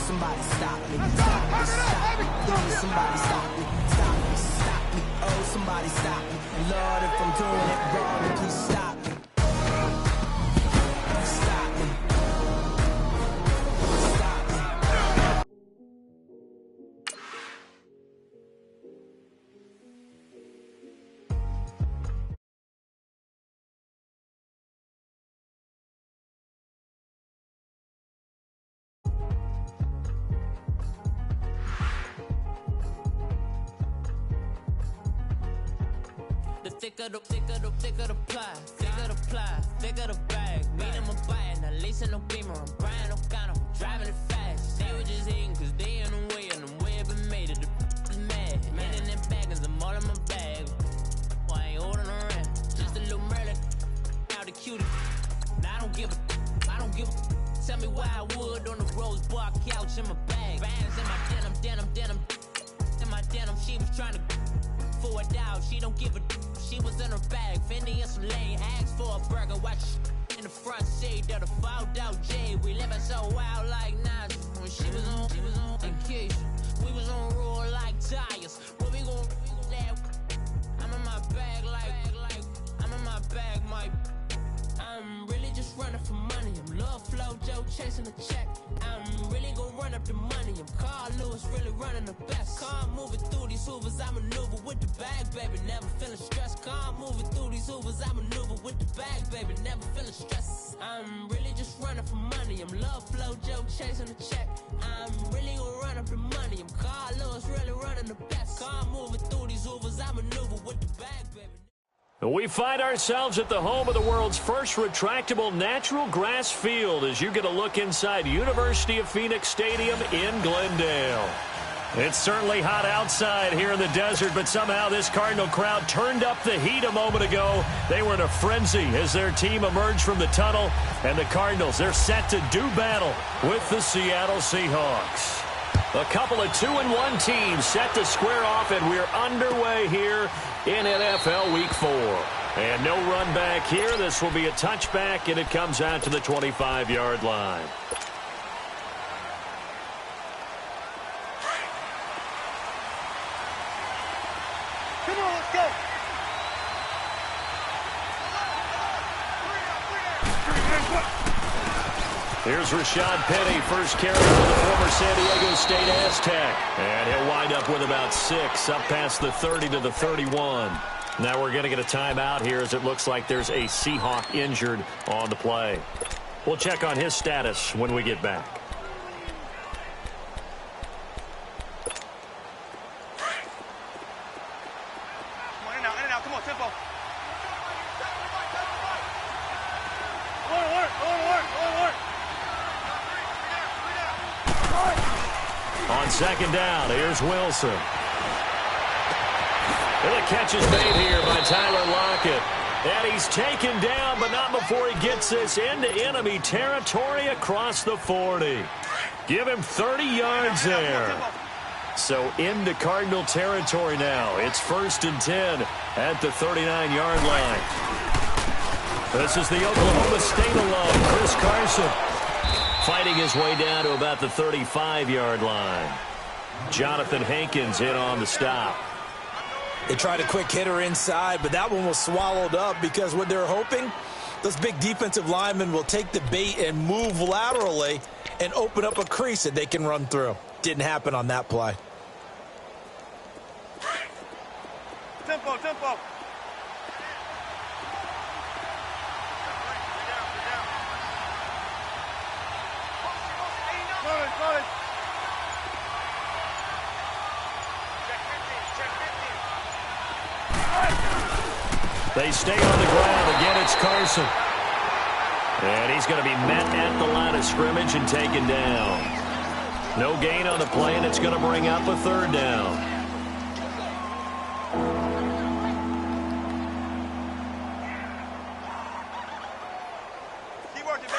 somebody stop me. Stop me, stop me. Please, somebody stop me. Stop me, stop me. Oh, somebody stop me. Lord, if I'm doing it wrong, please stop me. Stop me. Stop me. Thicker the pie, thicker the bag. Mean I'm a buyer, not leasing no beamer. I'm buying no counter, I'm driving it fast. They were just hating cause they in the way, and the way I've been made it, the is mad. Man in that bag, cause I'm all in my bag. Why I ain't holding around? Just a little Merlin, out the cutie. Now I don't give a. Tell me why I would on the rose bar couch in my bag. Bands in my denim. In my denim, she was trying to for a doubt. She don't give a. She was in her bag, Fendi and some lane. Asked for a burger, watch in the front seat of the fouled out J. We living so wild like Nas. When she was on vacation, we was on roll like tires. Where we gon' that? I'm in my bag like I'm in my bag, Mike. I'm really just running for money. I'm Love Flow Joe chasing a check. I'm really gon' run up the money. I'm Carl Lewis, really running the best. Car moving through these hoovers, I maneuver with the bag, baby. Never feeling stressed. Car moving through these hoovers, I maneuver with the bag, baby. Never feeling stressed. I'm really just running for money. I'm Love Flow Joe chasing a check. I'm really gon' run up the money. I'm Carl Lewis, really running the best. Car moving through these hoovers, I maneuver with the bag, baby. We find ourselves at the home of the world's first retractable natural grass field as you get a look inside University of Phoenix Stadium in Glendale. It's certainly hot outside here in the desert, but somehow this Cardinal crowd turned up the heat a moment ago. They were in a frenzy as their team emerged from the tunnel, and the Cardinals, they're set to do battle with the Seattle Seahawks. A couple of 2-1 teams set to square off, and we're underway here in NFL Week 4. And no run back here. This will be a touchback, and it comes out to the 25-yard line. Come on, let's go. Here's Rashad Penny, first carry for the former San Diego State Aztec. And he'll wind up with about 6, up past the 30 to the 31. Now we're going to get a timeout here as it looks like there's a Seahawk injured on the play. We'll check on his status when we get back. Come on, in and out, come on, tempo. Work. On second down, here's Wilson. And the catch is made here by Tyler Lockett. And he's taken down, but not before he gets this into enemy territory across the 40. Give him 30 yards there. So into Cardinal territory now. It's 1st and 10 at the 39-yard line. This is the Oklahoma State alum, Chris Carson, fighting his way down to about the 35-yard line. Jonathan Hankins in on the stop. They tried a quick hitter inside, but that one was swallowed up because what they're hoping, those big defensive linemen will take the bait and move laterally and open up a crease that they can run through. Didn't happen on that play. Tempo. Got it. They stay on the ground. Again, it's Carson. And he's going to be met at the line of scrimmage and taken down. No gain on the play, and it's going to bring up a 3rd down.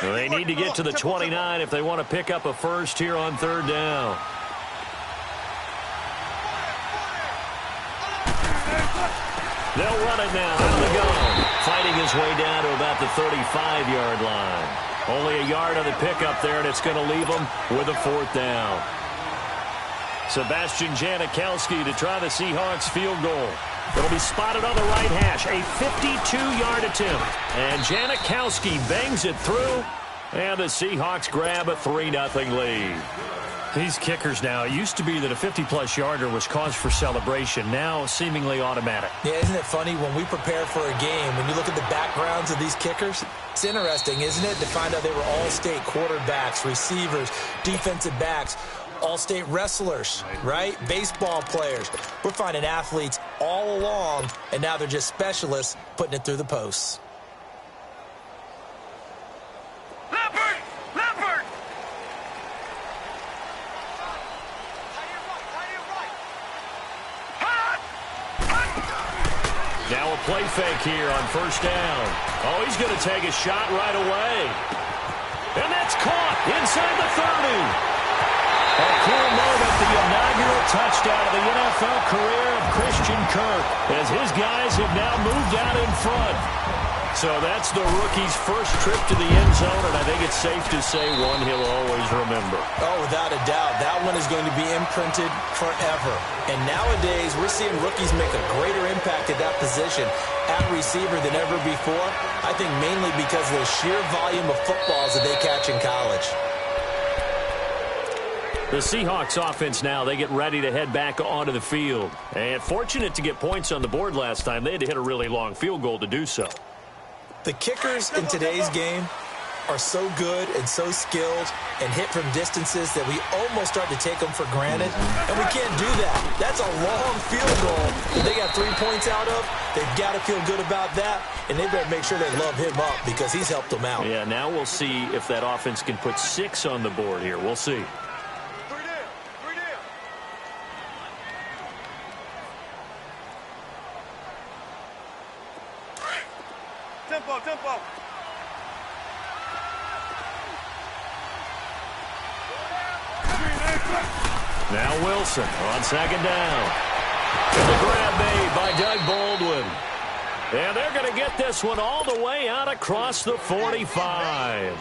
They need to get to the 29 if they want to pick up a first here on 3rd down. They'll run it now. Out of the gun. Fighting his way down to about the 35-yard line. Only a yard on the pickup there, and it's going to leave them with a 4th down. Sebastian Janikowski to try the Seahawks field goal. It'll be spotted on the right hash, a 52-yard attempt. And Janikowski bangs it through, and the Seahawks grab a 3-0 lead. These kickers now, it used to be that a 50-plus yarder was cause for celebration, now seemingly automatic. Yeah, isn't it funny when we prepare for a game, when you look at the backgrounds of these kickers, it's interesting, isn't it, to find out they were all-state quarterbacks, receivers, defensive backs, all-state wrestlers, right? Baseball players. We're finding athletes all along, and now they're just specialists putting it through the posts. Leopard! Leopard! Now a play fake here on 1st down. Oh, he's going to take a shot right away. And that's caught inside the 30. A cool moment, the inaugural touchdown of the NFL career of Christian Kirk, as his guys have now moved out in front. So that's the rookie's first trip to the end zone, and I think it's safe to say one he'll always remember. Oh, without a doubt. That one is going to be imprinted forever. And nowadays, we're seeing rookies make a greater impact at that position at receiver than ever before. I think mainly because of the sheer volume of footballs that they catch in college. The Seahawks offense now, they get ready to head back onto the field. And fortunate to get points on the board last time. They had to hit a really long field goal to do so. The kickers in today's game are so good and so skilled and hit from distances that we almost start to take them for granted. And we can't do that. That's a long field goal that they got 3 points out of. They've got to feel good about that, and they better make sure they love him up because he's helped them out. Yeah, now we'll see if that offense can put 6 on the board here. We'll see. Tempo, tempo. Now Wilson on 2nd down. And the grab made by Doug Baldwin. And they're going to get this one all the way out across the 45.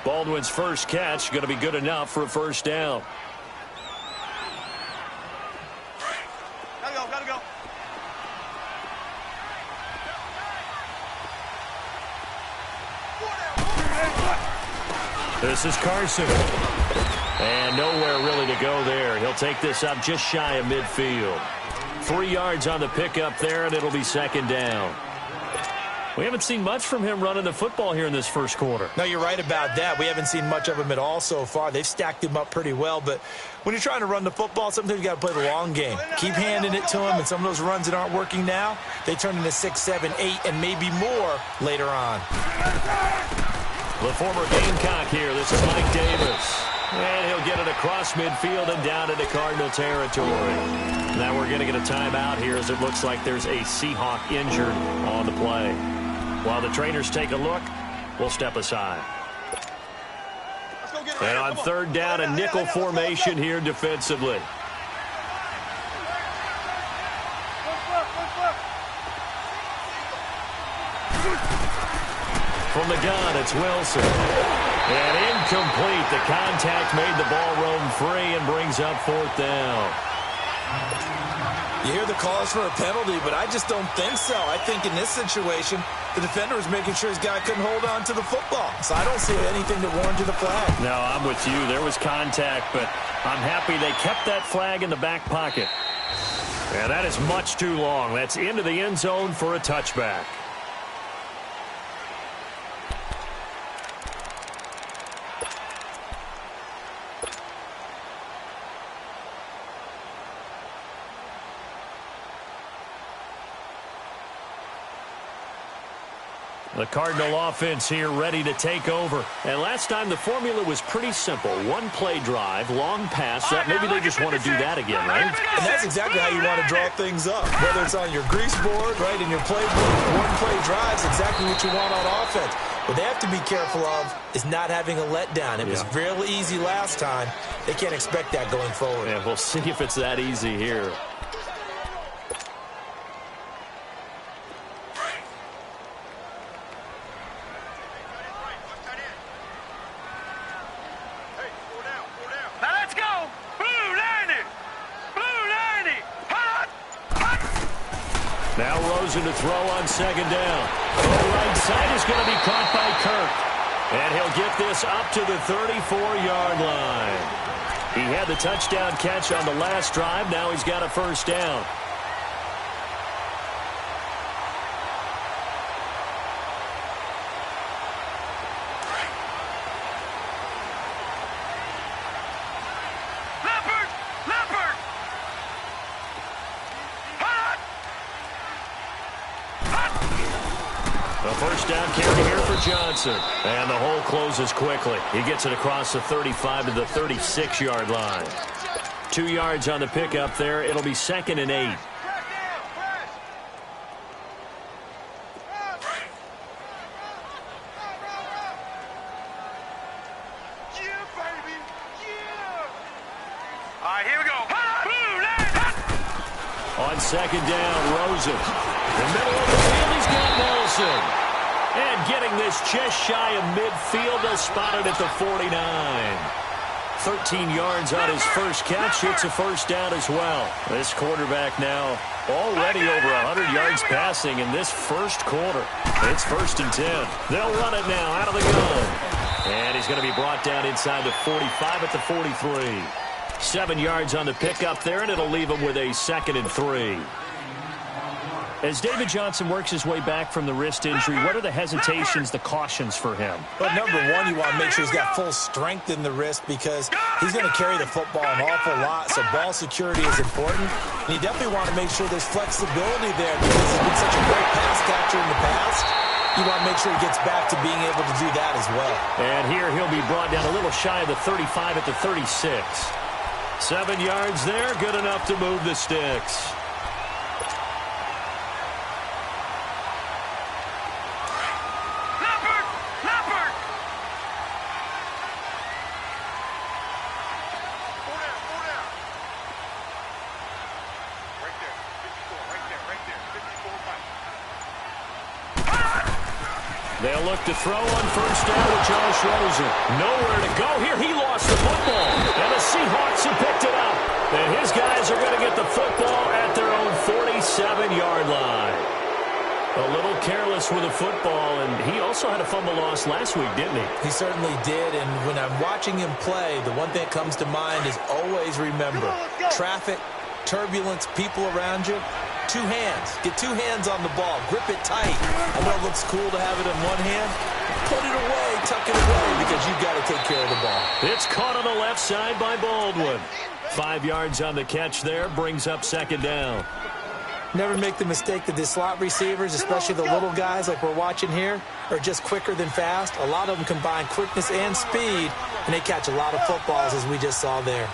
Baldwin's first catch going to be good enough for a 1st down. Gotta go. This is Carson. And nowhere really to go there. He'll take this up just shy of midfield. 3 yards on the pickup there, and it'll be 2nd down. We haven't seen much from him running the football here in this first quarter. No, you're right about that. We haven't seen much of him at all so far. They've stacked him up pretty well, but when you're trying to run the football, sometimes you got to play the long game. Keep handing it to him, and some of those runs that aren't working now, they turn into 6, 7, 8, and maybe more later on. The former Gamecock here. This is Mike Davis. And he'll get it across midfield and down into Cardinal territory. Now we're going to get a timeout here as it looks like there's a Seahawk injured on the play. While the trainers take a look, we'll step aside. And on 3rd down, a nickel formation here defensively. From the gun, it's Wilson. And incomplete. The contact made the ball roam free and brings up 4th down. You hear the calls for a penalty, but I just don't think so. I think in this situation, the defender was making sure his guy couldn't hold on to the football. So I don't see anything that warranted a flag. No, I'm with you. There was contact, but I'm happy they kept that flag in the back pocket. And that is much too long. That's into the end zone for a touchback. The Cardinal offense here ready to take over. And last time the formula was pretty simple. 1-play drive, long pass. Maybe they just want to do that again, right? And that's exactly how you want to draw things up. Whether it's on your grease board, right, in your playbook, 1-play drives, exactly what you want on offense. What they have to be careful of is not having a letdown. It was real easy last time. They can't expect that going forward. Yeah, we'll see if it's that easy here. Now Rosen to throw on second down. The right side is going to be caught by Kirk. And he'll get this up to the 34-yard line. He had the touchdown catch on the last drive. Now he's got a first down. First down carry here for Johnson. And the hole closes quickly. He gets it across the 35 to the 36-yard line. 2 yards on the pickup there. It'll be 2nd and 8. Here we go. On second down, Rosen. The middle of the field, he's got Nelson. And getting this just shy of midfield, they'll spot it at the 49. 13 yards on his first catch. It's a first down as well. This quarterback now already over 100 yards passing in this first quarter. It's 1st and 10. They'll run it now out of the gun. And he's going to be brought down inside the 45 at the 43. 7 yards on the pickup there, and it'll leave him with a 2nd and 3. As David Johnson works his way back from the wrist injury, what are the hesitations, the cautions for him? Well, number one, you want to make sure he's got full strength in the wrist because he's going to carry the football an awful lot, so ball security is important. And you definitely want to make sure there's flexibility there because he's been such a great pass catcher in the past. You want to make sure he gets back to being able to do that as well. And here he'll be brought down a little shy of the 35 at the 36. 7 yards there, good enough to move the sticks. They'll look to throw on first down with Josh Rosen. Nowhere to go here. He lost the football. And the Seahawks have picked it up. And his guys are going to get the football at their own 47-yard line. A little careless with the football, and he also had a fumble loss last week, didn't he? He certainly did, and when I'm watching him play, the one thing that comes to mind is always remember, traffic, turbulence, people around you. 2 hands. Get 2 hands on the ball. Grip it tight. I know it looks cool to have it in one hand. Put it away. Tuck it away because you've got to take care of the ball. It's caught on the left side by Baldwin. 5 yards on the catch there. Brings up 2nd down. Never make the mistake that the slot receivers, especially the little guys like we're watching here, are just quicker than fast. A lot of them combine quickness and speed, and they catch a lot of footballs as we just saw there.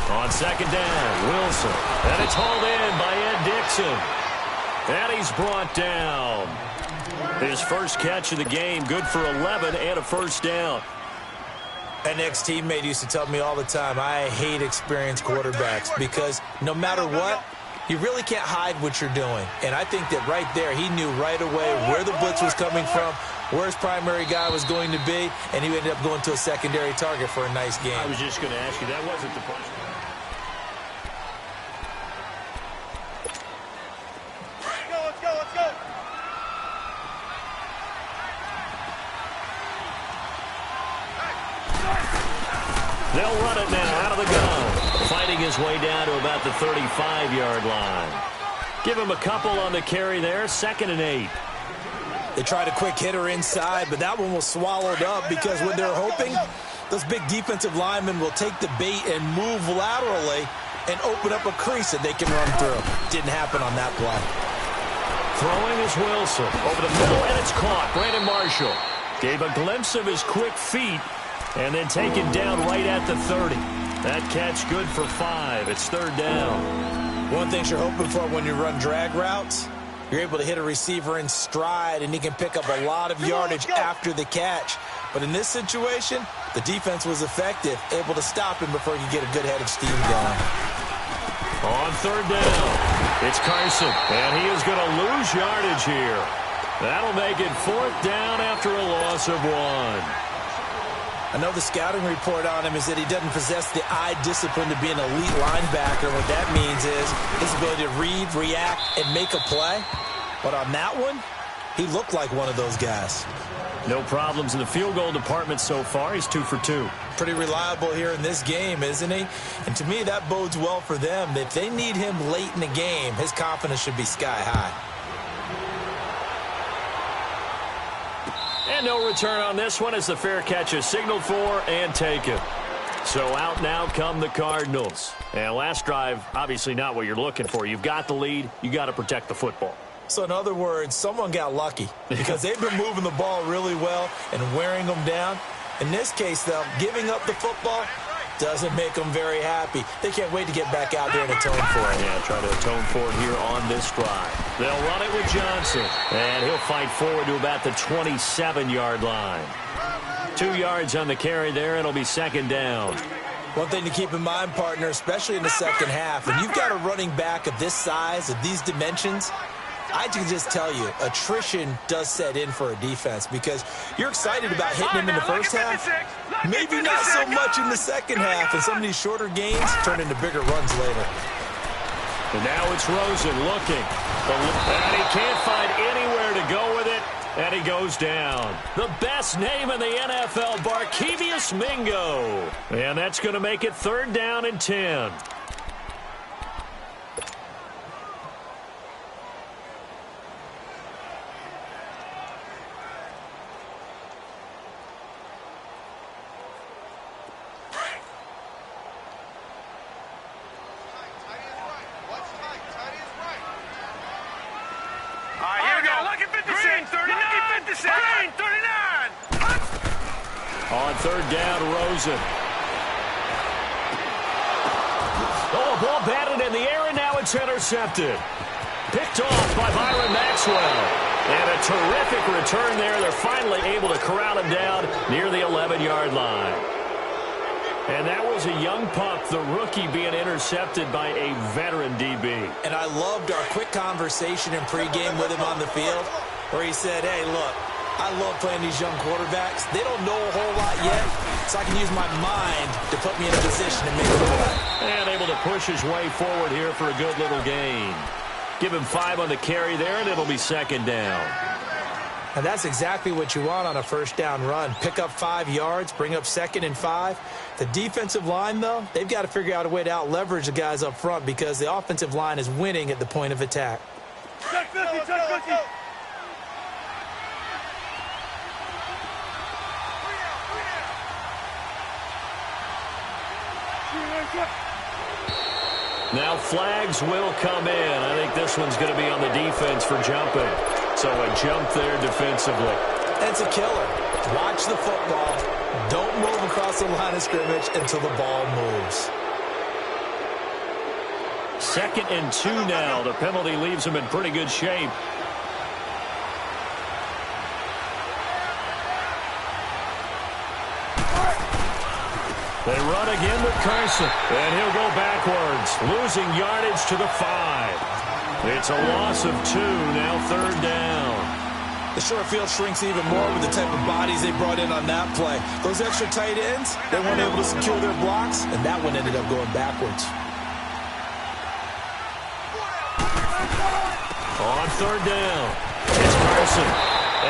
On second down, Wilson. And it's hauled in by Ed Dixon. And he's brought down. His first catch of the game, good for 11 and a first down. An ex-teammate used to tell me all the time, I hate experienced quarterbacks because no matter what, you really can't hide what you're doing. And I think that right there, he knew right away where the blitz was coming from, where his primary guy was going to be, and he ended up going to a secondary target for a nice game. I was just going to ask you, that wasn't the punch. They'll run it now out of the gun. Fighting his way down to about the 35-yard line. Give him a couple on the carry there. 2nd and 8. They tried a quick hitter inside, but that one was swallowed up because what they're hoping, those big defensive linemen will take the bait and move laterally and open up a crease that they can run through. Didn't happen on that play. Throwing is Wilson. Over the middle, and it's caught. Brandon Marshall gave a glimpse of his quick feet. And then taken down right at the 30. That catch good for 5. It's 3rd down. One thing you're hoping for when you run drag routes, you're able to hit a receiver in stride, and he can pick up a lot of yardage after the catch. But in this situation, the defense was effective, able to stop him before he could get a good head of steam going. On 3rd down, it's Carson. And he is going to lose yardage here. That'll make it 4th down after a loss of 1. I know the scouting report on him is that he doesn't possess the eye discipline to be an elite linebacker. What that means is his ability to read, react, and make a play. But on that one, he looked like one of those guys. No problems in the field goal department so far. He's 2 for 2. Pretty reliable here in this game, isn't he? And to me, that bodes well for them. If they need him late in the game, his confidence should be sky high. And no return on this one as the fair catch is signaled for and taken. So out now come the Cardinals. And last drive, obviously not what you're looking for. You've got the lead. You got to protect the football. So in other words, someone got lucky because they've been moving the ball really well and wearing them down. In this case, though, giving up the football doesn't make them very happy. They can't wait to get back out there and atone for it. Yeah, try to atone for it here on this drive. They'll run it with Johnson, and he'll fight forward to about the 27-yard line. 2 yards on the carry there. It'll be second down. One thing to keep in mind, partner, especially in the second half, when you've got a running back of this size, of these dimensions, I can just tell you, attrition does set in for a defense because you're excited about hitting him in the first half. Maybe not so much in the second half, and some of these shorter gains turn into bigger runs later. And now it's Rosen looking. And he can't find anywhere to go with it, and he goes down. The best name in the NFL, Barkevious Mingo. And that's going to make it 3rd down and 10. On 3rd down, Rosen. Oh, ball batted in the air, and now it's intercepted. Picked off by Byron Maxwell. And a terrific return there. They're finally able to corral him down near the 11-yard line. And that was a young pup, the rookie, being intercepted by a veteran DB. And I loved our quick conversation in pregame with him on the field where he said, hey, look, I love playing these young quarterbacks. They don't know a whole lot yet, so I can use my mind to put me in a position to make a play. And able to push his way forward here for a good little gain. Give him 5 on the carry there, and it'll be 2nd down. And that's exactly what you want on a 1st down run. Pick up 5 yards, bring up 2nd and 5. The defensive line, though, they've got to figure out a way to out-leverage the guys up front because the offensive line is winning at the point of attack. Check 50, check 50. Now flags will come in. I think this one's going to be on the defense for jumping. So a jump there defensively. It's a killer. Watch the football. Don't move across the line of scrimmage until the ball moves. 2nd and 2 now. The penalty leaves him in pretty good shape. They run again with Carson, and he'll go backwards, losing yardage to the 5. It's a loss of 2, now 3rd down. The short field shrinks even more with the type of bodies they brought in on that play. Those extra tight ends, they weren't able to secure their blocks, and that one ended up going backwards. On 3rd down, it's Carson.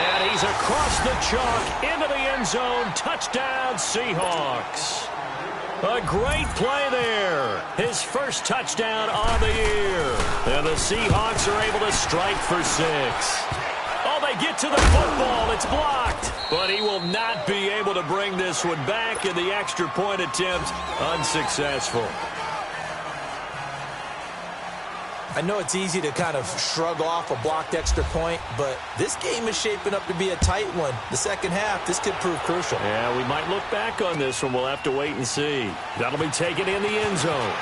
And he's across the chalk into the end zone. Touchdown, Seahawks. A great play there. His first touchdown on the year. And the Seahawks are able to strike for 6. Oh, they get to the football. It's blocked. But he will not be able to bring this one back, and the extra point attempt unsuccessful. I know it's easy to kind of shrug off a blocked extra point, but this game is shaping up to be a tight one. The second half, this could prove crucial. Yeah, we might look back on this one. We'll have to wait and see. That'll be taken in the end zone.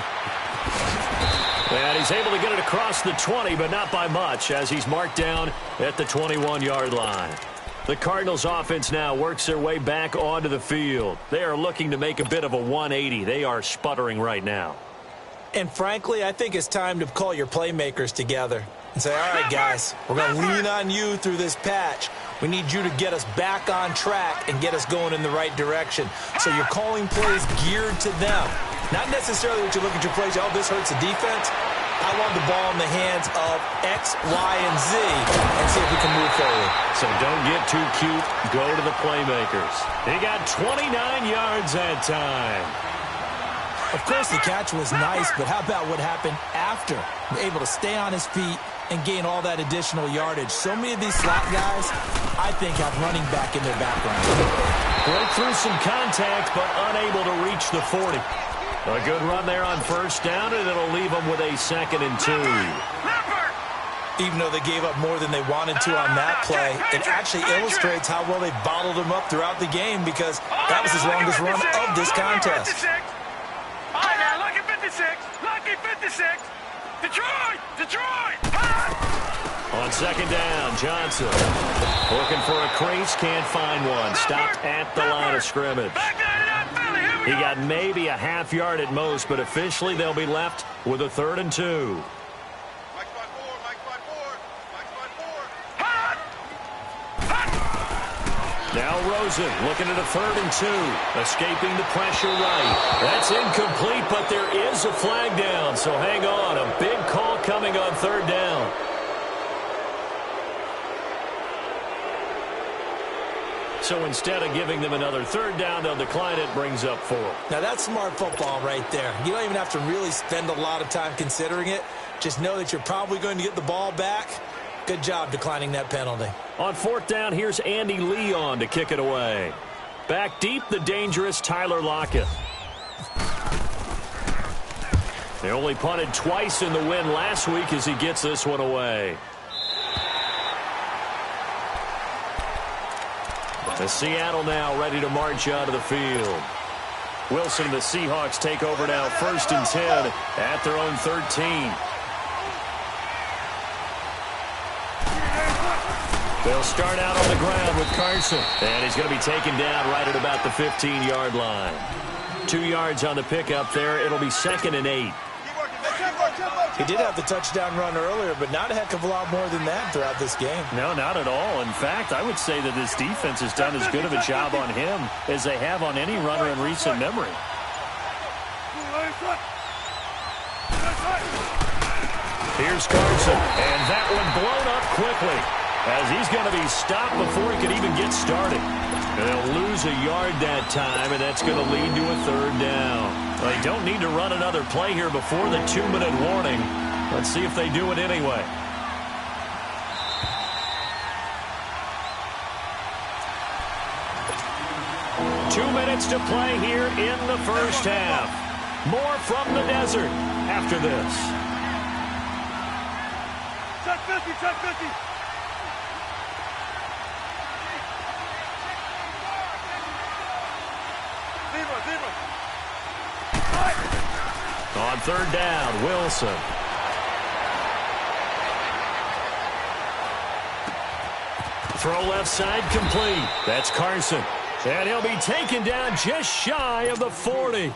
And he's able to get it across the 20, but not by much, as he's marked down at the 21-yard line. The Cardinals offense now works their way back onto the field. They are looking to make a bit of a 180. They are sputtering right now. And frankly, I think it's time to call your playmakers together and say, all right, guys, we're going to lean on you through this patch. We need you to get us back on track and get us going in the right direction. So you're calling plays geared to them. Not necessarily what you look at your plays, oh, this hurts the defense. I want the ball in the hands of X, Y, and Z and see if we can move forward. So don't get too cute. Go to the playmakers. He got 29 yards that time. Of course, the catch was nice, but how about what happened after? Able to stay on his feet and gain all that additional yardage. So many of these slot guys, I think, have running back in their background. Broke through some contact, but unable to reach the 40. A good run there on first down, and it'll leave them with a 2nd and 2. Even though they gave up more than they wanted to on that play, it actually illustrates how well they bottled him up throughout the game because that was his longest run of this contest. All right, now, lucky 56. Lucky 56. Detroit! On 2nd down, Johnson looking for a crease, can't find one. Stopped at the line of scrimmage. He got maybe a half yard at most, but officially they'll be left with a 3rd and 2. Now Rosen looking at a 3rd and 2. Escaping the pressure right. That's incomplete, but there is a flag down, so hang on. A big call coming on 3rd down. So instead of giving them another 3rd down, they'll decline it, brings up 4. Now that's smart football right there. You don't even have to really spend a lot of time considering it. Just know that you're probably going to get the ball back. Good job declining that penalty. On 4th down, here's Andy Leon to kick it away. Back deep, the dangerous Tyler Lockett. They only punted twice in the win last week as he gets this one away. The Seattle now ready to march out of the field. Wilson and the Seahawks take over now 1st and 10 at their own 13. They'll start out on the ground with Carson. And he's going to be taken down right at about the 15-yard line. 2 yards on the pickup there. It'll be 2nd and 8. He did have the touchdown run earlier, but not a heck of a lot more than that throughout this game. No, not at all. In fact, I would say that this defense has done as good of a job on him as they have on any runner in recent memory. Here's Carson, and that one blown up quickly as he's going to be stopped before he could even get started. They'll lose a yard that time, and that's going to lead to a 3rd down. They don't need to run another play here before the 2-minute warning. Let's see if they do it anyway. Two minutes to play here in the first half. More from the desert after this. Check 50, check 50. On 3rd down, Wilson. Throw left side complete. That's Carson. And he'll be taken down just shy of the 40.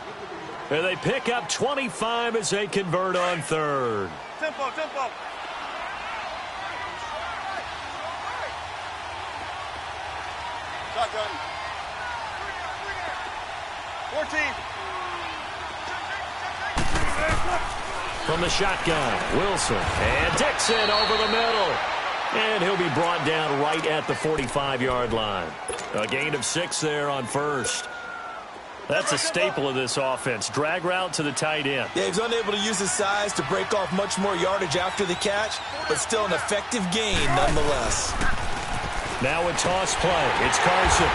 And they pick up 25 as they convert on 3rd. Tempo. Shotgun. 14. From the shotgun, Wilson. And Dixon over the middle. And he'll be brought down right at the 45-yard line. A gain of 6 there on 1st. That's a staple of this offense. Drag route to the tight end. Yeah, he's unable to use his size to break off much more yardage after the catch, but still an effective gain nonetheless. Now a toss play. It's Carson.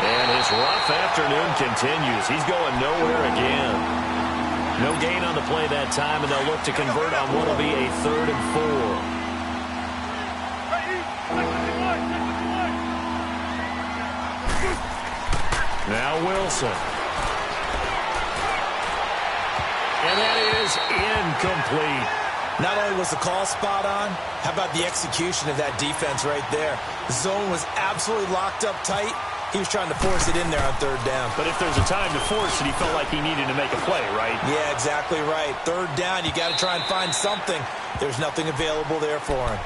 And his rough afternoon continues. He's going nowhere again. No gain on the play that time, and they'll look to convert on what will be a 3rd and 4. Now Wilson. And that is incomplete. Not only was the call spot on, how about the execution of that defense right there? The zone was absolutely locked up tight. He was trying to force it in there on 3rd down. But if there's a time to force it, he felt like he needed to make a play, right? Yeah, exactly right. 3rd down, you got to try and find something. There's nothing available there for him.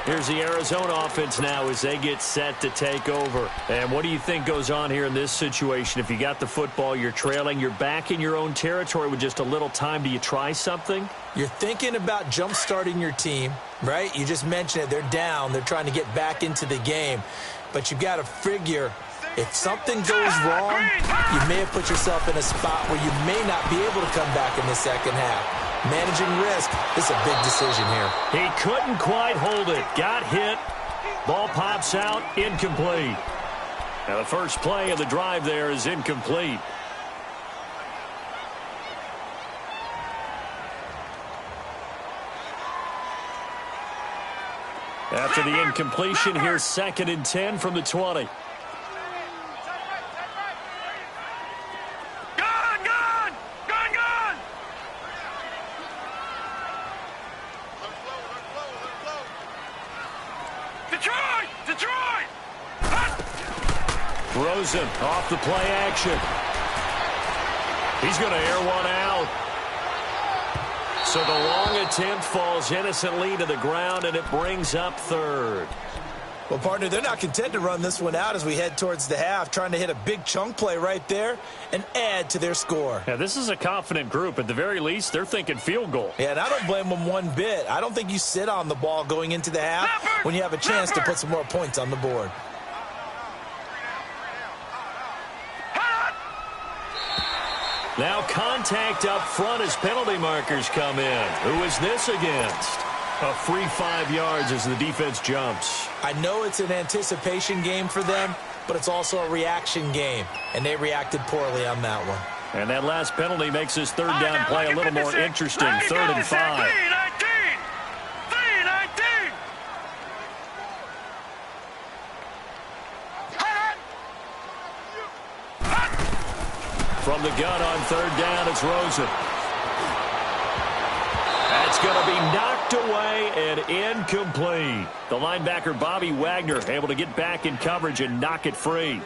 Here's the Arizona offense now as they get set to take over. And what do you think goes on here in this situation? If you got the football, you're trailing, you're back in your own territory with just a little time. Do you try something? You're thinking about jump-starting your team, right? You just mentioned it. They're down. They're trying to get back into the game. But you've got to figure if something goes wrong, you may have put yourself in a spot where you may not be able to come back in the second half. Managing risk is a big decision here. He couldn't quite hold it. Got hit. Ball pops out. Incomplete. Now the first play of the drive there is incomplete. After the incompletion, here's 2nd and 10 from the 20. Rosen off the play action. He's going to air one out. So the long attempt falls innocently to the ground, and it brings up 3rd. Well, partner, they're not content to run this one out as we head towards the half, trying to hit a big chunk play right there and add to their score. Yeah, this is a confident group. At the very least, they're thinking field goal. Yeah, and I don't blame them one bit. I don't think you sit on the ball going into the half when you have a chance to put some more points on the board. Now contact up front as penalty markers come in. Who is this against? A free 5 yards as the defense jumps. I know it's an anticipation game for them, but it's also a reaction game, and they reacted poorly on that one. And that last penalty makes this 3rd down play a little more interesting. 3rd and 5. From the gun on 3rd down, it's Rosen. That's going to be knocked away and incomplete. The linebacker, Bobby Wagner, able to get back in coverage and knock it free.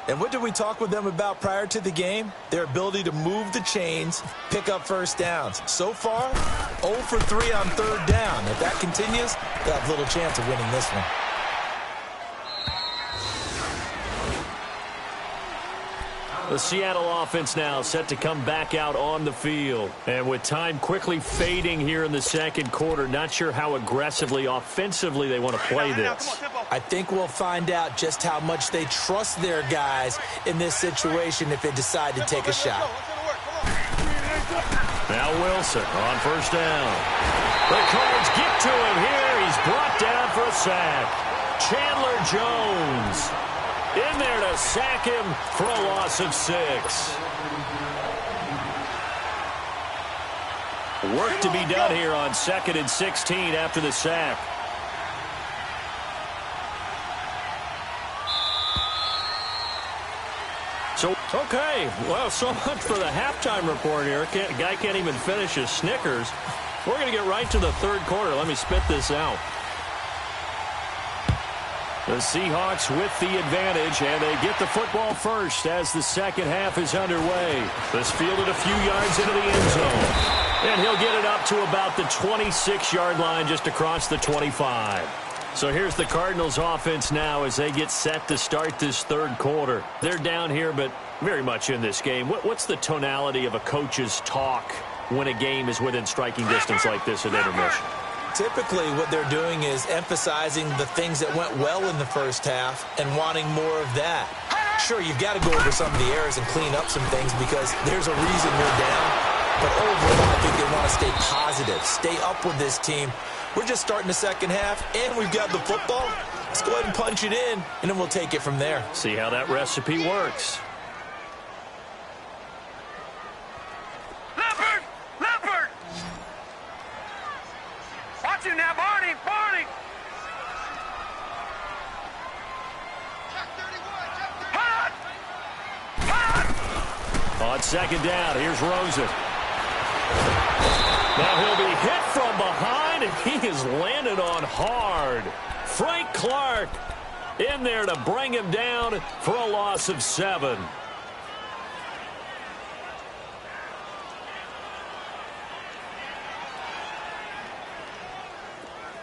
And what did we talk with them about prior to the game? Their ability to move the chains, pick up first downs. So far, 0 for 3 on 3rd down. If that continues, they'll have little chance of winning this one. The Seattle offense now set to come back out on the field. And with time quickly fading here in the 2nd quarter, not sure how aggressively, offensively they want to play this. I think we'll find out just how much they trust their guys in this situation if they decide to take a shot. Now Wilson on 1st down. The Cards get to him here. He's brought down for a sack. Chandler Jones in there to sack him for a loss of 6. Work to be done here on 2nd and 16 after the sack. So, okay, well, so much for the halftime report here. Guy can't even finish his Snickers. We're going to get right to the 3rd quarter. Let me spit this out. The Seahawks with the advantage, and they get the football first as the 2nd half is underway. This fielded a few yards into the end zone. And he'll get it up to about the 26-yard line just across the 25. So here's the Cardinals offense now as they get set to start this 3rd quarter. They're down here, but very much in this game. What's the tonality of a coach's talk when a game is within striking distance like this at intermission? Typically, what they're doing is emphasizing the things that went well in the 1st half and wanting more of that. Sure, you've got to go over some of the errors and clean up some things because there's a reason you're down. But overall, I think they want to stay positive, stay up with this team. We're just starting the 2nd half, and we've got the football. Let's go ahead and punch it in, and then we'll take it from there. See how that recipe works. Leopard! Watch him now, Barney! On 2nd down, here's Rosen. Now he'll be hit from behind, and he is landed on hard. Frank Clark in there to bring him down for a loss of 7.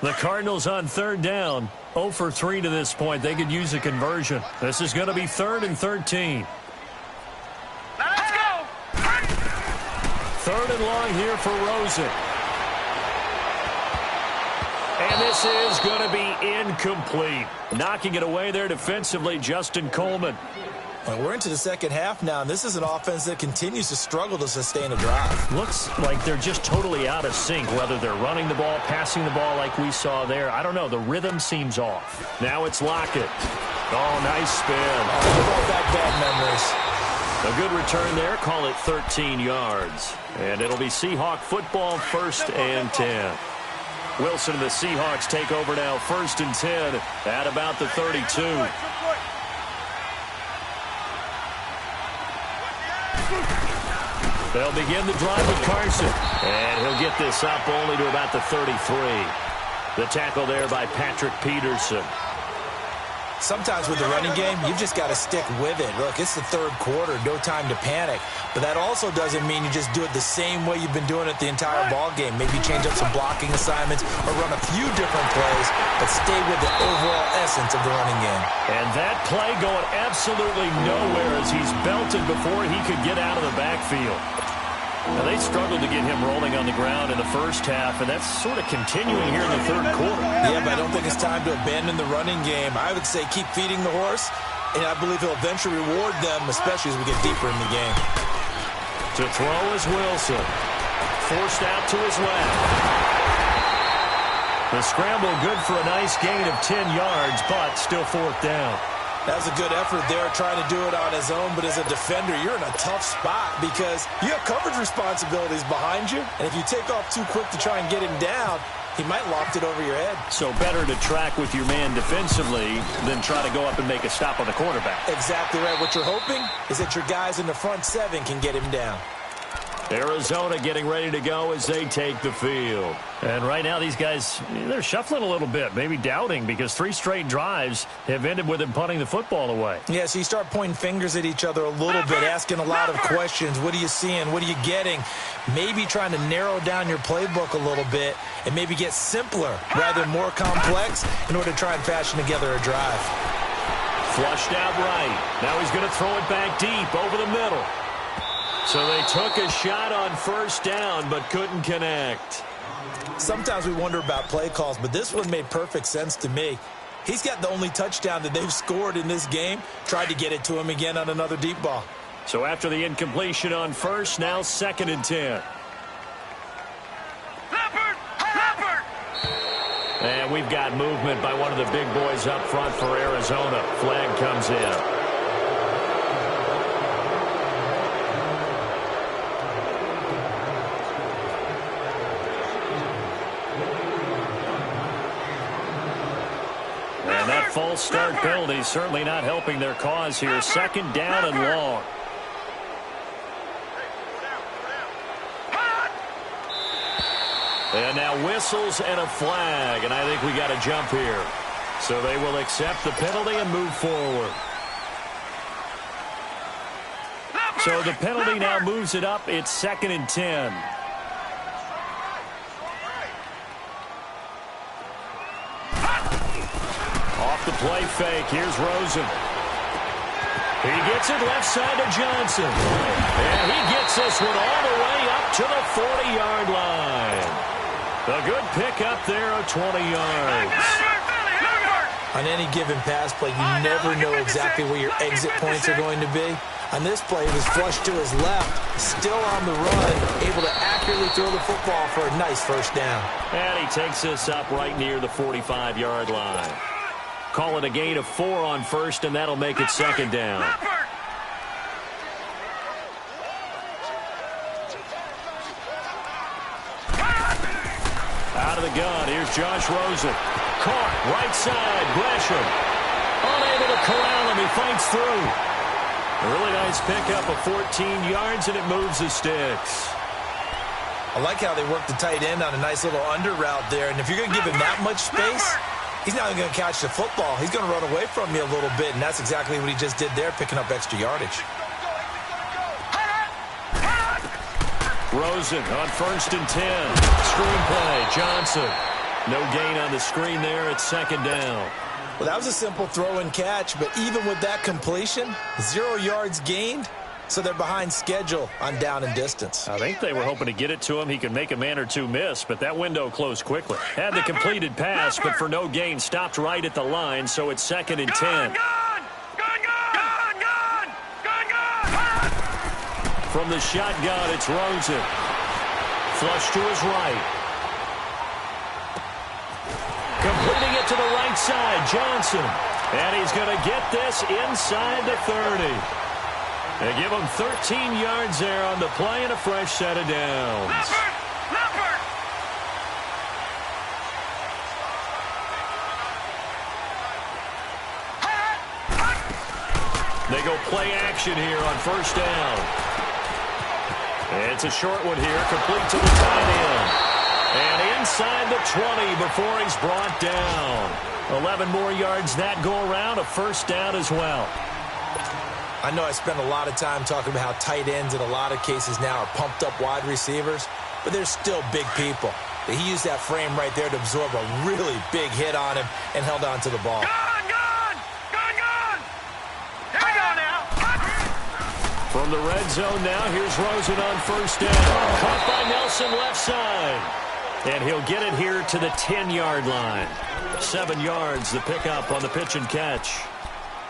The Cardinals on third down, 0 for 3 to this point. They could use a conversion. This is going to be 3rd and 13. Let's go! 3rd and long here for Rosen. And this is going to be incomplete. Knocking it away there defensively, Justin Coleman. Well, we're into the second half now, and this is an offense that continues to struggle to sustain a drive. Looks like they're just totally out of sync, whether they're running the ball, passing the ball like we saw there. I don't know. The rhythm seems off. Now it's Lockett. Oh, nice spin. All that bad memories. A good return there. Call it 13 yards. And it'll be Seahawk football, 1st and 10. Wilson and the Seahawks take over now, 1st and 10 at about the 32. They'll begin the drive with Carson. And he'll get this up only to about the 33. The tackle there by Patrick Peterson. Sometimes with the running game, you've just got to stick with it. Look, it's the 3rd quarter, no time to panic. But that also doesn't mean you just do it the same way you've been doing it the entire ball game. Maybe change up some blocking assignments or run a few different plays, but stay with the overall essence of the running game. And that play going absolutely nowhere as he's belted before he could get out of the backfield. Now, they struggled to get him rolling on the ground in the first half, and that's sort of continuing here in the 3rd quarter. Yeah, but I don't think it's time to abandon the running game. I would say keep feeding the horse, and I believe he'll eventually reward them, especially as we get deeper in the game. To throw is Wilson. Forced out to his left. The scramble good for a nice gain of 10 yards, but still 4th down. That was a good effort there, trying to do it on his own, but as a defender, you're in a tough spot because you have coverage responsibilities behind you, and if you take off too quick to try and get him down, he might loft it over your head. So better to track with your man defensively than try to go up and make a stop on the quarterback. Exactly right. What you're hoping is that your guys in the front 7 can get him down. Arizona getting ready to go as they take the field. And right now these guys, they're shuffling a little bit, maybe doubting, because 3 straight drives have ended with them punting the football away. Yeah, so you start pointing fingers at each other a little bit, asking a lot of questions. What are you seeing? What are you getting? Maybe trying to narrow down your playbook a little bit and maybe get simpler rather than more complex in order to try and fashion together a drive. Flushed out right. Now he's going to throw it back deep over the middle. So they took a shot on 1st down but couldn't connect. Sometimes we wonder about play calls, but this one made perfect sense to me. He's got the only touchdown that they've scored in this game. Tried to get it to him again on another deep ball. So after the incompletion on 1st, now 2nd and 10. Leopard! And we've got movement by one of the big boys up front for Arizona. Flag comes in. That false start penalty certainly not helping their cause here. 2nd down and long. And now whistles and a flag, and I think we got a jump here. So they will accept the penalty and move forward. So the penalty now moves it up. It's 2nd and 10. The play fake. Here's Rosen. He gets it left side to Johnson. And he gets this one all the way up to the 40-yard line. A good pickup there of 20 yards. On any given pass play, you never know exactly where your exit points are going to be. On this play, he was flushed to his left, still on the run, able to accurately throw the football for a nice 1st down. And he takes this up right near the 45-yard line. Call it a gain of 4 on 1st, and that'll make it 2nd down. Out of the gun, here's Josh Rosen. Caught, right side, Gresham. Unable to corral him, he fights through. A really nice pickup of 14 yards, and it moves the sticks. I like how they work the tight end on a nice little under route there, and if you're going to give him that much space, he's not even going to catch the football. He's going to run away from you a little bit, and that's exactly what he just did there, picking up extra yardage. Rosen on 1st and 10. Screen play. Johnson No gain on the screen there. It's second down. Well, that was a simple throw and catch, but even with that completion, 0 yards gained, so they're behind schedule on down and distance. I think they were hoping to get it to him. He could make a man or two miss, but that window closed quickly. Had the completed pass, but for no gain, stopped right at the line, so it's second and 10. From the shotgun, it's Rosen. Flush to his right. Completing it to the right side, Johnson. And he's going to get this inside the 30. They give him 13 yards there on the play and a fresh set of downs. Leopard! They go play action here on first down. It's a short one here, complete to the tight end. And inside the 20 before he's brought down. 11 more yards that go around, a first down as well. I know I spent a lot of time talking about how tight ends in a lot of cases now are pumped up wide receivers, but they're still big people. He used that frame right there to absorb a really big hit on him and held on to the ball. Gone! Here we go now! From the red zone now, here's Rosen on first down. Caught by Nelson left side. And he'll get it here to the 10-yard line. 7 yards, the pickup on the pitch and catch.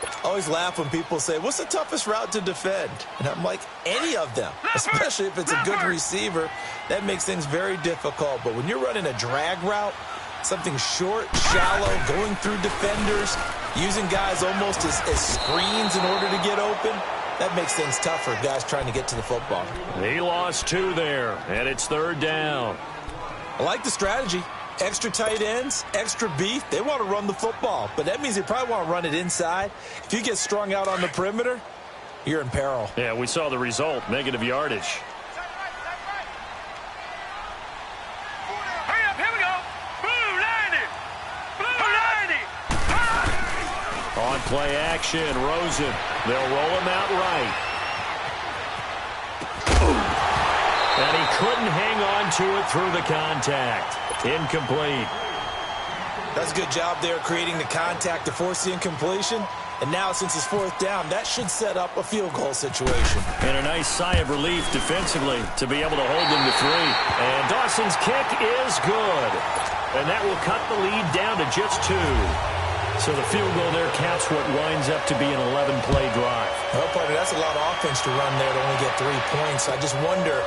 I always laugh when people say, what's the toughest route to defend? And I'm like, any of them, especially if it's a good receiver. That makes things very difficult. But when you're running a drag route, something short, shallow, going through defenders, using guys almost as screens in order to get open, that makes things tougher, guys trying to get to the football. He lost 2 there, and it's third down. I like the strategy. Extra tight ends, extra beef. They want to run the football, but that means they probably want to run it inside. If you get strung out on the perimeter, you're in peril. Yeah, we saw the result, negative yardage. Hurry up, here we go! Blue 90! On play action, Rosen. They'll roll him out right. And he couldn't hang on to it through the contact. Incomplete. That's a good job there creating the contact to force the incompletion. And now, since it's fourth down, that should set up a field goal situation. And a nice sigh of relief defensively to be able to hold them to 3. And Dawson's kick is good. And that will cut the lead down to just 2. So the field goal there caps what winds up to be an 11-play drive. Well, partner, that's a lot of offense to run there to only get 3 points. I just wonder,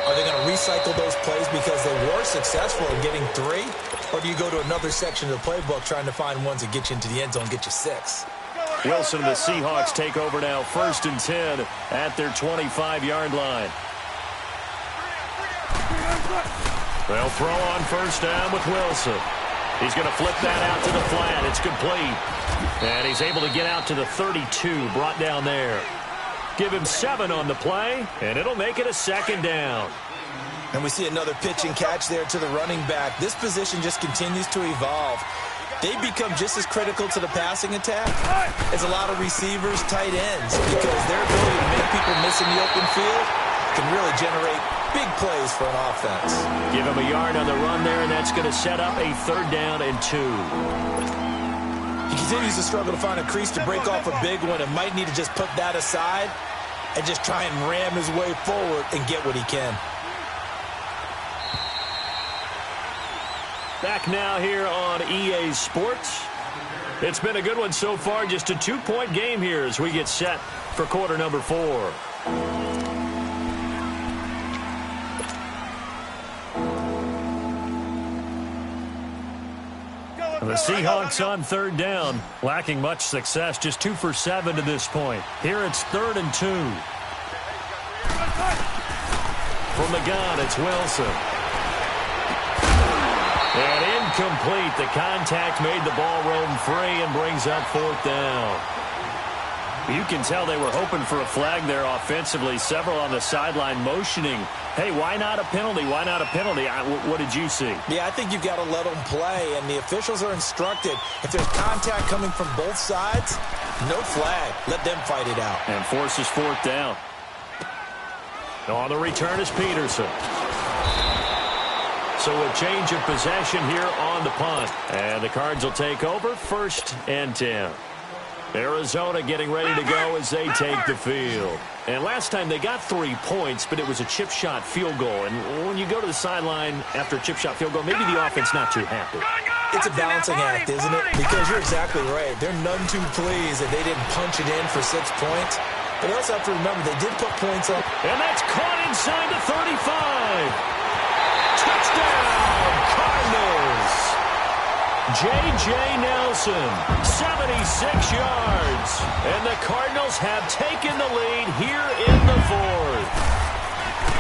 are they going to recycle those plays because they were successful in getting 3? Or do you go to another section of the playbook trying to find ones that get you into the end zone and get you 6? Wilson and the Seahawks take over now, 1st and 10 at their 25-yard line. They'll throw on first down with Wilson. He's going to flip that out to the flat. It's complete. And he's able to get out to the 32, brought down there. Give him 7 on the play, and it'll make it a second down. And we see another pitch and catch there to the running back. This position just continues to evolve. They become just as critical to the passing attack as a lot of receivers, tight ends, because their ability to make people miss in the open field can really generate big plays for an offense. Give him a yard on the run there, and that's going to set up a 3rd down and 2. He continues to struggle to find a crease to break off a big one and might need to just put that aside and just try and ram his way forward and get what he can. Back now here on EA Sports. It's been a good one so far, just a 2-point game here as we get set for quarter number 4. The Seahawks on 3rd down, lacking much success, just 2 for 7 to this point. Here it's 3rd and 2. From the gun, it's Wilson. And incomplete. The contact made the ball roam free and brings up 4th down. You can tell they were hoping for a flag there offensively. Several on the sideline motioning, hey, why not a penalty? Why not a penalty? What did you see? Yeah, I think you've got to let them play, and the officials are instructed. If there's contact coming from both sides, no flag. Let them fight it out. And forces 4th down. On the return is Peterson. So a change of possession here on the punt. And the Cards will take over 1st and 10. Arizona getting ready to go as they take the field. And last time they got 3 points, but it was a chip shot field goal. And when you go to the sideline after a chip shot field goal, maybe the offense not too happy. It's a balancing act, isn't it? Because you're exactly right. They're none too pleased that they didn't punch it in for 6 points. But you also have to remember they did put points up. And that's caught inside the 35. Touchdown, Cardinals. J.J. Nelson, 76 yards. And the Cardinals have taken the lead here in the 4th.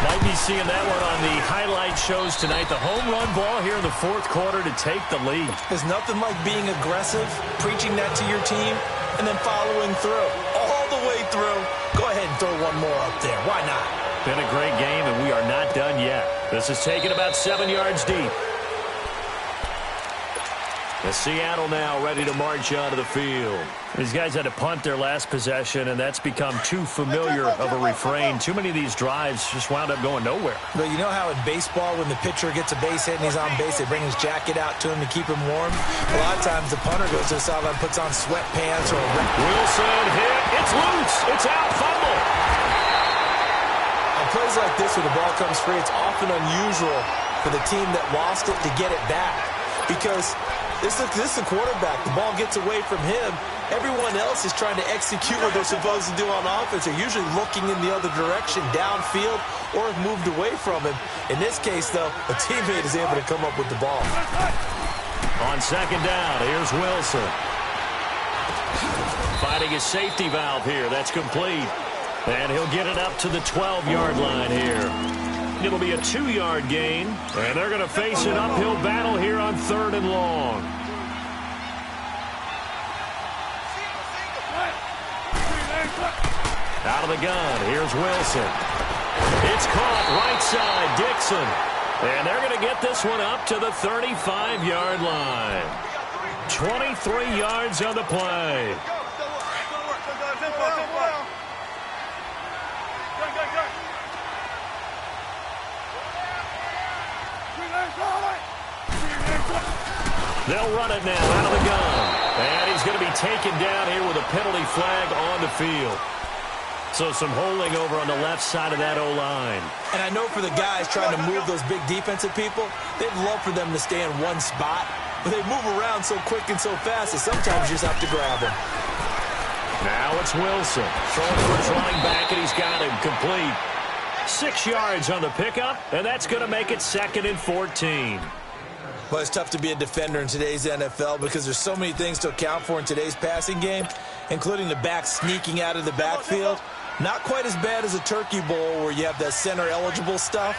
Might be seeing that one on the highlight shows tonight. The home run ball here in the 4th quarter to take the lead. There's nothing like being aggressive, preaching that to your team, and then following through. All the way through. Go ahead and throw one more up there. Why not? Been a great game, and we are not done yet. This is taken about 7 yards deep. The Seattle now ready to march onto the field. These guys had to punt their last possession, and that's become too familiar of a refrain. Too many of these drives just wound up going nowhere. But you know how in baseball, when the pitcher gets a base hit and he's on base, they bring his jacket out to him to keep him warm? A lot of times the punter goes to the sideline, puts on sweatpants or a Wilson hit. It's loose. It's out. Fumble. On plays like this where the ball comes free, it's often unusual for the team that lost it to get it back. Because this is the quarterback. The ball gets away from him. Everyone else is trying to execute what they're supposed to do on offense. They're usually looking in the other direction, downfield, or have moved away from him. In this case, though, a teammate is able to come up with the ball. On 2nd down, here's Wilson. Finding his safety valve here. That's complete. And he'll get it up to the 12-yard line here. It'll be a 2-yard gain, and they're going to face an uphill battle here on 3rd and long. Out of the gun, here's Wilson. It's caught right side, Dixon. And they're going to get this one up to the 35-yard line. 23 yards on the play. They'll run it now out of the gun. And he's going to be taken down here with a penalty flag on the field. So some holding over on the left side of that O-line. And I know for the guys trying to move those big defensive people, they'd love for them to stay in one spot. But they move around so quick and so fast that sometimes you just have to grab them. Now it's Wilson. Throwing for his running back, and he's got him complete. 6 yards on the pickup, and that's going to make it 2nd and 14. Well, it's tough to be a defender in today's NFL because there's so many things to account for in today's passing game, including the back sneaking out of the backfield. Not quite as bad as a turkey bowl where you have that center-eligible stuff,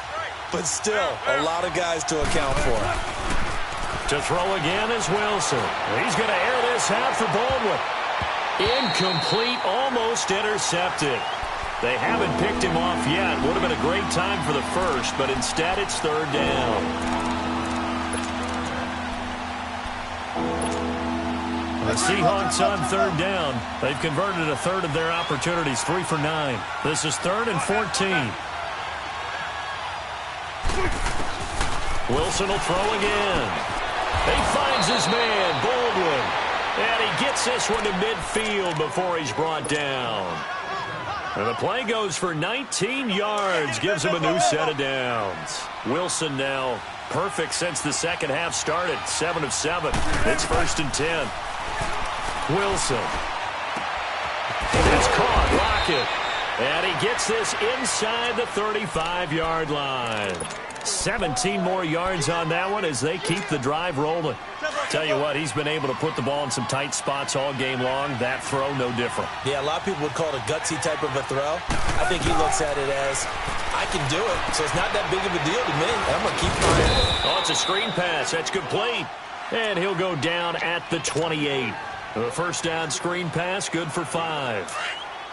but still a lot of guys to account for. To throw again is Wilson. He's going to air this out for Baldwin. Incomplete, almost intercepted. They haven't picked him off yet. Would have been a great time for the first, but instead it's 3rd down. The Seahawks on 3rd down. They've converted a third of their opportunities, 3 for 9. This is 3rd and 14. Wilson will throw again. He finds his man, Baldwin. And he gets this one to midfield before he's brought down. And the play goes for 19 yards, gives him a new set of downs. Wilson now perfect since the second half started, 7 of 7. It's 1st and 10. Wilson. It's caught, Lockett. And he gets this inside the 35-yard line. 17 more yards on that one as they keep the drive rolling. Tell you what, he's been able to put the ball in some tight spots all game long. That throw, no different. Yeah, a lot of people would call it a gutsy type of a throw. I think he looks at it as, I can do it, so it's not that big of a deal to me. I'm going to keep trying. Oh, it's a screen pass. That's complete. And he'll go down at the 28. The first down screen pass, good for 5.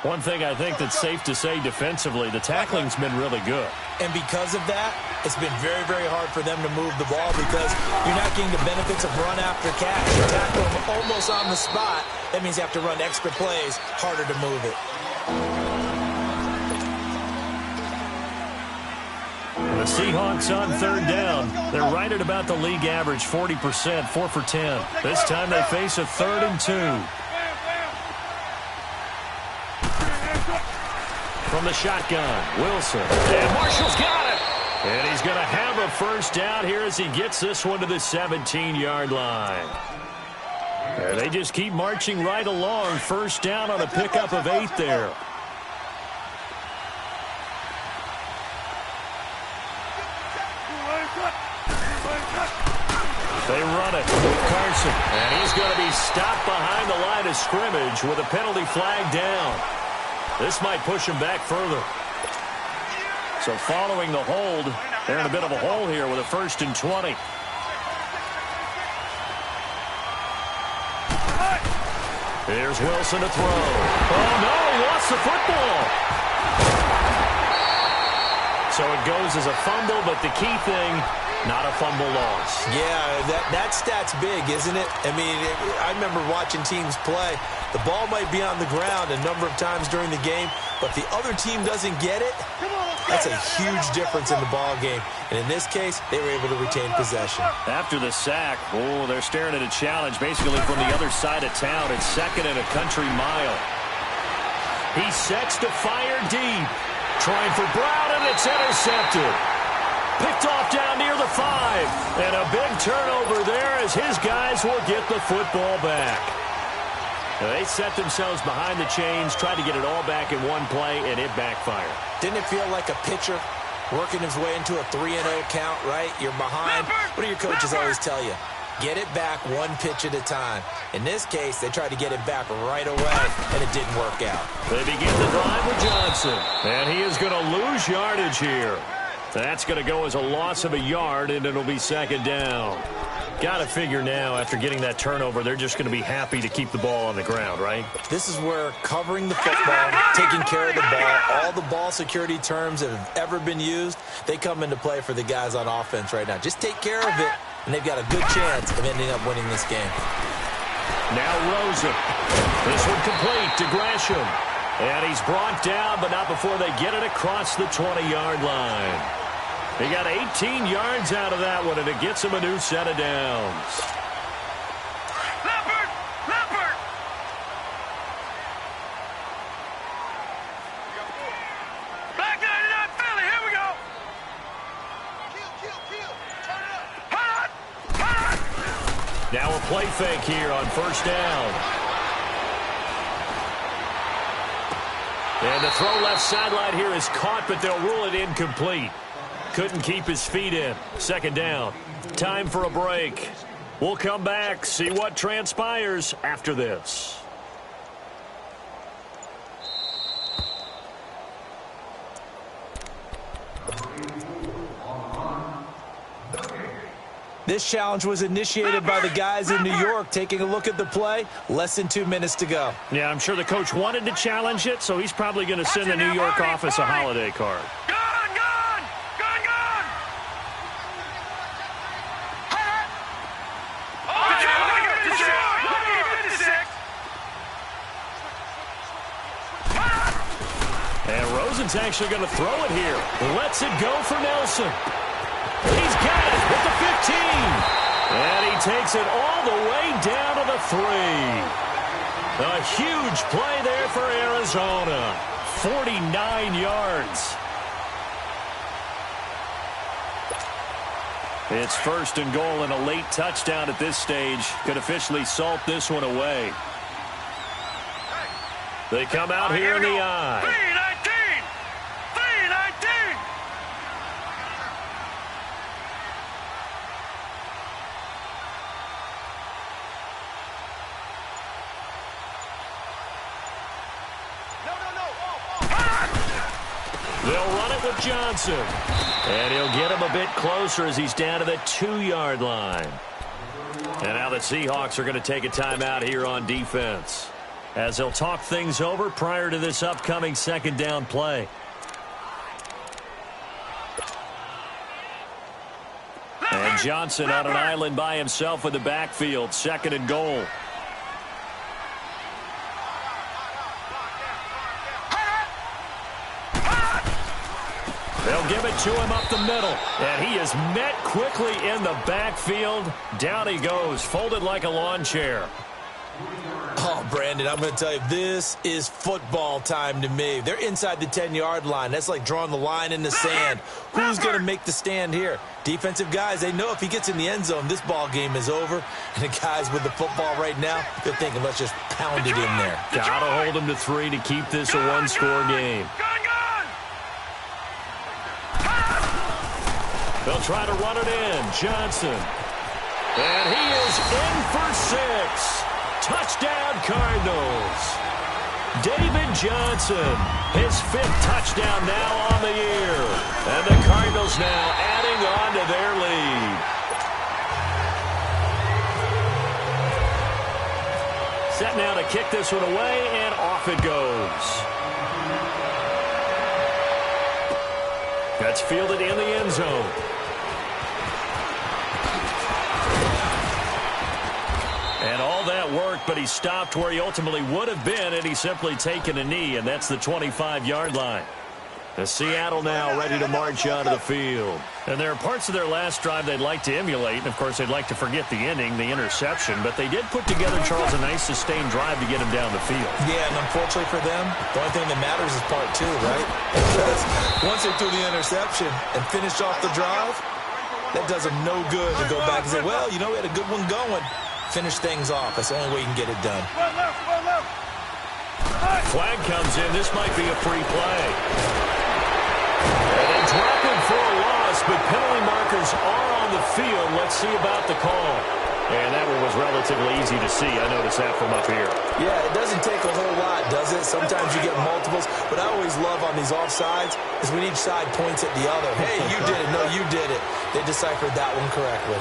One thing I think that's safe to say defensively, the tackling's been really good. And because of that, it's been very, very hard for them to move the ball because you're not getting the benefits of run after catch. You tackle them almost on the spot. That means you have to run extra plays, harder to move it. The Seahawks on third down. They're right at about the league average, 40%, 4 for 10. This time they face a 3rd and 2. From the shotgun, Wilson. And Marshall's got it. And he's going to have a first down here as he gets this one to the 17-yard line. And they just keep marching right along. First down on a pickup of 8 there. They run it with Carson. And he's going to be stopped behind the line of scrimmage with a penalty flag down. This might push him back further. So following the hold, they're in a bit of a hole here with a 1st and 20. Here's Wilson to throw. Oh, no, he lost the football. So it goes as a fumble, but the key thing, not a fumble loss. Yeah, that stat's big, isn't it? I mean, I remember watching teams play. The ball might be on the ground a number of times during the game, but the other team doesn't get it. That's a huge difference in the ball game. And in this case, they were able to retain possession. After the sack, they're staring at a challenge basically from the other side of town. It's 2nd and a country mile. He sets to fire deep. Trying for Brown, and it's intercepted. Picked off down near the 5. And a big turnover there as his guys will get the football back. They set themselves behind the chains, tried to get it all back in one play, and it backfired. Didn't it feel like a pitcher working his way into a 3-0 count, right? You're behind. What do your coaches always tell you? Get it back one pitch at a time. In this case, they tried to get it back right away, and it didn't work out. They begin the drive with Johnson, and he is going to lose yardage here. That's going to go as a loss of a yard, and it'll be 2nd down. Got to figure now, after getting that turnover, they're just going to be happy to keep the ball on the ground, right? This is where covering the football, taking care of the ball, all the ball security terms that have ever been used, they come into play for the guys on offense right now. Just take care of it, and they've got a good chance of ending up winning this game. Now Rosen. This one complete to Gresham. And he's brought down, but not before they get it across the 20-yard line. They got 18 yards out of that one, and it gets him a new set of downs. Leopard! Leopard! Black 99 Philly, here we go! Kill. Turn it up. Hot! Now a play fake here on 1st down. And the throw left sideline here is caught, but they'll rule it incomplete. Couldn't keep his feet in. 2nd down. Time for a break. We'll come back, see what transpires after this. This challenge was initiated by the guys in New York. Taking a look at the play, less than 2 minutes to go. Yeah, I'm sure the coach wanted to challenge it, so he's probably going to send the New York office a holiday card. Gone! And Rosen's actually going to throw it here. Lets it go for Nelson. He's got it at the 15. And he takes it all the way down to the 3. A huge play there for Arizona. 49 yards. It's 1st and goal, and a late touchdown at this stage could officially salt this one away. They come out here in the eye. 319! They'll run it with Johnson. And he'll get him a bit closer as he's down to the 2-yard line. And now the Seahawks are going to take a timeout here on defense, as they'll talk things over prior to this upcoming 2nd down play. And Johnson on an island by himself in the backfield. 2nd and goal. They'll give it to him up the middle. And he is met quickly in the backfield. Down he goes, folded like a lawn chair. Oh, Brandon, I'm going to tell you, this is football time to me. They're inside the 10-yard line. That's like drawing the line in the sand. Who's going to make the stand here? Defensive guys, they know if he gets in the end zone, this ball game is over. And the guys with the football right now, they're thinking, let's just pound it in there. Got to hold him to 3 to keep this a one-score game. They'll try to run it in. Johnson. And he is in for 6. Touchdown, Cardinals. David Johnson, his 5th touchdown now on the year. And the Cardinals now adding on to their lead. Set now to kick this one away, and off it goes. That's fielded in the end zone. And all that worked, but he stopped where he ultimately would have been had he simply taken a knee, and that's the 25-yard line. The Seattle now ready to march out of the field. And there are parts of their last drive they'd like to emulate, and of course they'd like to forget the inning, the interception, but they did put together, Charles, a nice sustained drive to get him down the field. Yeah, and unfortunately for them, the only thing that matters is part 2, right? Because once they threw the interception and finished off the drive, that does them no good to go back and say, well, you know, we had a good one going. Finish things off. That's the only way you can get it done. Flag comes in. This might be a free play. And they drop him for a loss, but penalty markers are on the field. Let's see about the call. And that one was relatively easy to see. I noticed that from up here. Yeah, it doesn't take a whole lot, does it? Sometimes you get multiples. But I always love on these offsides is when each side points at the other. Hey, you did it. No, you did it. They deciphered that one correctly.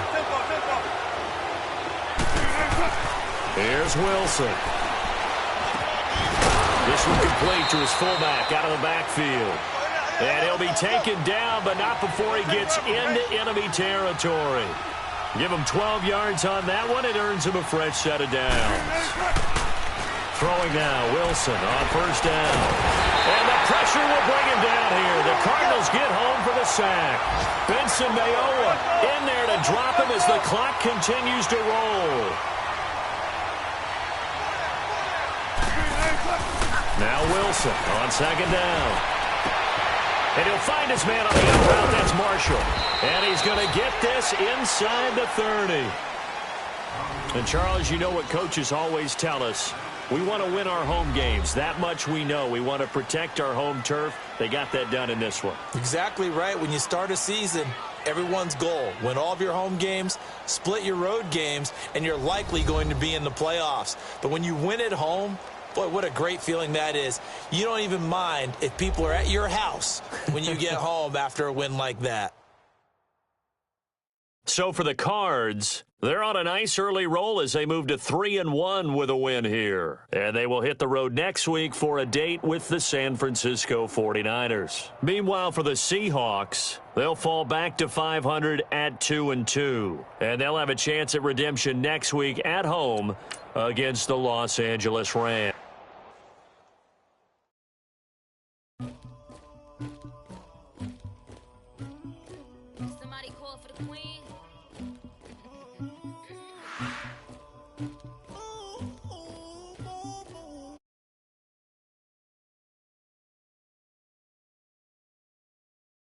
Here's Wilson. This one complete to his fullback out of the backfield. And he'll be taken down, but not before he gets into enemy territory. Give him 12 yards on that one. It earns him a fresh set of downs. Throwing now, Wilson on first down. And the pressure will bring him down here. The Cardinals get home for the sack. Benson Mayowa in there to drop him as the clock continues to roll. Now Wilson on second down. And he'll find his man on the out route. That's Marshall. And he's going to get this inside the 30. And, Charles, you know what coaches always tell us. We want to win our home games. That much we know. We want to protect our home turf. They got that done in this one. Exactly right. When you start a season, everyone's goal, win all of your home games, split your road games, and you're likely going to be in the playoffs. But when you win at home, boy, what a great feeling that is. You don't even mind if people are at your house when you get home after a win like that. So for the Cards, they're on a nice early roll as they move to 3-1 with a win here. And they will hit the road next week for a date with the San Francisco 49ers. Meanwhile, for the Seahawks, they'll fall back to 500 at 2-2. And they'll have a chance at redemption next week at home against the Los Angeles Rams.